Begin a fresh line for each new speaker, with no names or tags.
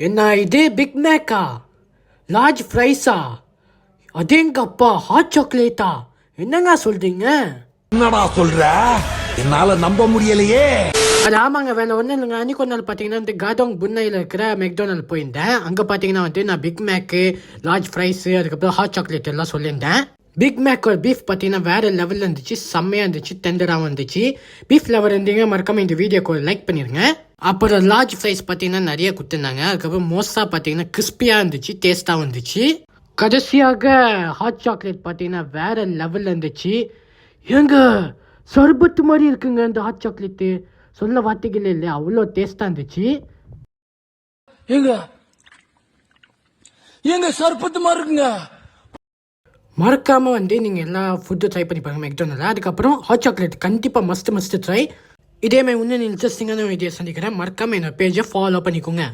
என்ன இது big மேக்கா, large ஃப்ரைஸா, அதேங்கப்பா hot சாக்லேட்டா, என்னங்க சொல்றீங்க?
என்னடா சொல்ற, என்னால நம்ப முடியலையே.
அது ஆமாங்க, வேலை ஒன்றும் இல்லைங்க. அன்றைக்கி ஒரு நாள் பார்த்தீங்கன்னா வந்து காடோங் புன்னையில் இருக்கிற மெக்டோனல் போயிருந்தேன். அங்கே பார்த்தீங்கன்னா வந்து நான் பிக் மேக்கு, லார்ஜ் ஃப்ரைஸு, அதுக்கப்புறம் ஹாட் சாக்லேட் எல்லாம் சொல்லியிருந்தேன். பிக் மேக்கோட பீஃப் பார்த்தீங்கன்னா வேறு லெவலில் இருந்துச்சு, செம்மையாக இருந்துச்சு, டெண்டராகவும் இருந்துச்சு. பீஃப் லெவல் இருந்தீங்க மறக்காமல் இந்த வீடியோக்கு லைக் பண்ணிடுங்க. அப்புறம் லார்ஜ் ஃப்ரைஸ் பார்த்தீங்கன்னா நிறைய கொடுத்துருந்தாங்க. அதுக்கப்புறம் மோஸ்ட்டாக பார்த்தீங்கன்னா கிறிஸ்பியாக இருந்துச்சு, டேஸ்ட்டாகவும் இருந்துச்சு. கடைசியாக ஹாட் சாக்லேட் பார்த்தீங்கன்னா வேறு லெவலில் இருந்துச்சு. ஏங்க சர்பத்து மாதிரி இருக்குங்க இந்த ஹாட் சாக்லேட்டு, சொல்ல வார்த்தைகள் இல்லை, அவ்வளோ டேஸ்ட்டாக இருந்துச்சு.
எங்க சர்பத்து மாதிரி இருக்குங்க.
மறக்காமல் வந்து நீங்கள் எல்லா ஃபுட்டும் ட்ரை பண்ணி பாருங்கள் மெக்டோனல்ல. அதுக்கப்புறம் ஹாட் சாக்லேட் கண்டிப்பாக மஸ்ட் ட்ரை. இதேமாதிரி இன்னும் இன்ட்ரெஸ்டிங்கான வீடியோ சந்திக்கிறேன். மறக்காமல் என்னோட பேஜை ஃபாலோ பண்ணிக்கோங்க.